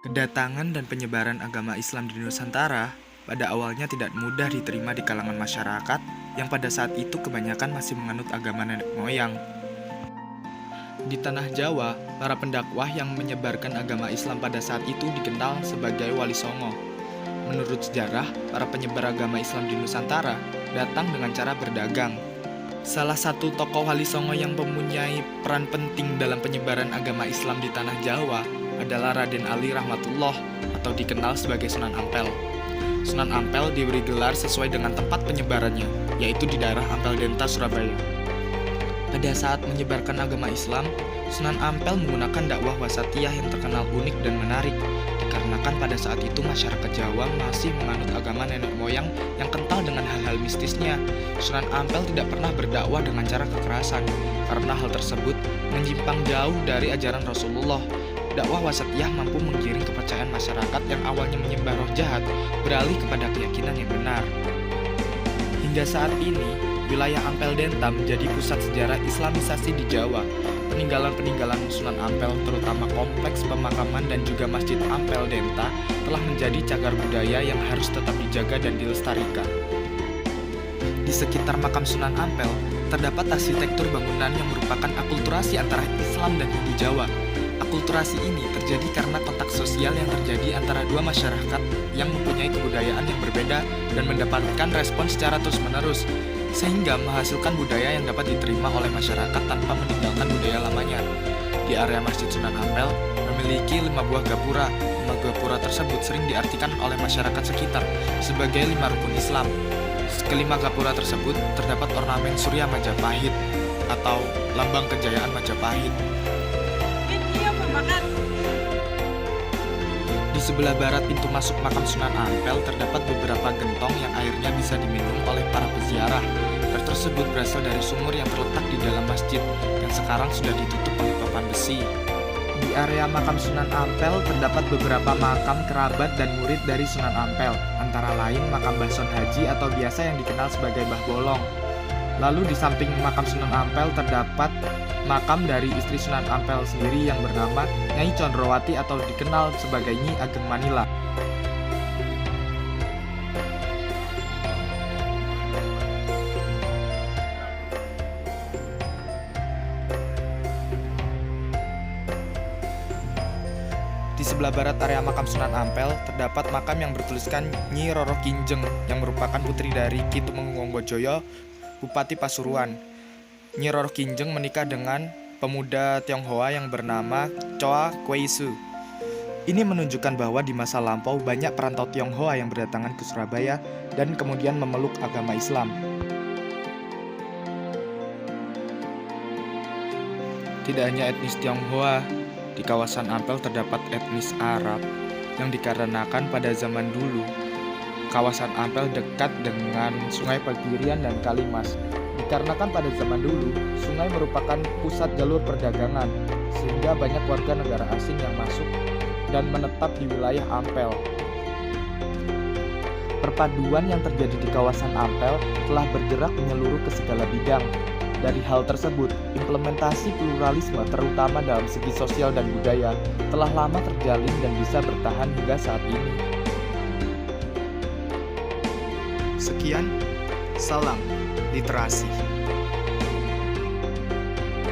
Kedatangan dan penyebaran agama Islam di Nusantara pada awalnya tidak mudah diterima di kalangan masyarakat yang pada saat itu kebanyakan masih menganut agama nenek moyang. Di tanah Jawa, para pendakwah yang menyebarkan agama Islam pada saat itu dikenal sebagai Wali Songo. Menurut sejarah, para penyebar agama Islam di Nusantara datang dengan cara berdagang. Salah satu tokoh Wali Songo yang mempunyai peran penting dalam penyebaran agama Islam di tanah Jawa adalah Raden Ali Rahmatullah atau dikenal sebagai Sunan Ampel. Sunan Ampel diberi gelar sesuai dengan tempat penyebarannya, yaitu di daerah Ampel Denta, Surabaya. Pada saat menyebarkan agama Islam, Sunan Ampel menggunakan dakwah wasatiyah yang terkenal unik dan menarik, dikarenakan pada saat itu masyarakat Jawa masih menganut agama nenek moyang yang kental dengan hal-hal mistisnya. Sunan Ampel tidak pernah berdakwah dengan cara kekerasan, karena hal tersebut menyimpang jauh dari ajaran Rasulullah. Dakwah wasatiyah mampu menggiring kepercayaan masyarakat yang awalnya menyembah roh jahat beralih kepada keyakinan yang benar. Hingga saat ini, wilayah Ampel Denta menjadi pusat sejarah Islamisasi di Jawa. Peninggalan-peninggalan Sunan Ampel, terutama kompleks pemakaman dan juga Masjid Ampel Denta, telah menjadi cagar budaya yang harus tetap dijaga dan dilestarikan. Di sekitar makam Sunan Ampel, terdapat arsitektur bangunan yang merupakan akulturasi antara Islam dan Hindu Jawa. Akulturasi ini terjadi karena kontak sosial yang terjadi antara dua masyarakat yang mempunyai kebudayaan yang berbeda dan mendapatkan respon secara terus-menerus, sehingga menghasilkan budaya yang dapat diterima oleh masyarakat tanpa meninggalkan budaya lamanya. Di area Masjid Sunan Ampel memiliki 5 buah gapura. 5 gapura tersebut sering diartikan oleh masyarakat sekitar sebagai 5 rukun Islam. Kelima gapura tersebut terdapat ornamen Surya Majapahit atau lambang kejayaan Majapahit. Di sebelah barat pintu masuk makam Sunan Ampel terdapat beberapa gentong yang airnya bisa diminum oleh para peziarah. Air tersebut berasal dari sumur yang terletak di dalam masjid yang sekarang sudah ditutup oleh papan besi. Di area makam Sunan Ampel terdapat beberapa makam kerabat dan murid dari Sunan Ampel, antara lain makam Bason Haji atau biasa yang dikenal sebagai Mbah Bolong. Lalu di samping makam Sunan Ampel terdapat makam dari istri Sunan Ampel sendiri yang bernama Nyai Condrowati atau dikenal sebagai Nyi Ageng Manila. Di sebelah barat area makam Sunan Ampel terdapat makam yang bertuliskan Nyi Roro Kinjeng yang merupakan putri dari Ki Tumenggung Bupati Pasuruan. Nyi Roro Kinjeng menikah dengan pemuda Tionghoa yang bernama Choa Kwei Su. Ini menunjukkan bahwa di masa lampau banyak perantau Tionghoa yang berdatangan ke Surabaya dan kemudian memeluk agama Islam. Tidak hanya etnis Tionghoa, di kawasan Ampel terdapat etnis Arab yang dikarenakan pada zaman dulu kawasan Ampel dekat dengan Sungai Pagirian dan Kalimas. Dikarenakan pada zaman dulu, sungai merupakan pusat jalur perdagangan, sehingga banyak warga negara asing yang masuk dan menetap di wilayah Ampel. Perpaduan yang terjadi di kawasan Ampel telah bergerak menyeluruh ke segala bidang. Dari hal tersebut, implementasi pluralisme terutama dalam segi sosial dan budaya telah lama terjalin dan bisa bertahan hingga saat ini. Sekian, salam literasi.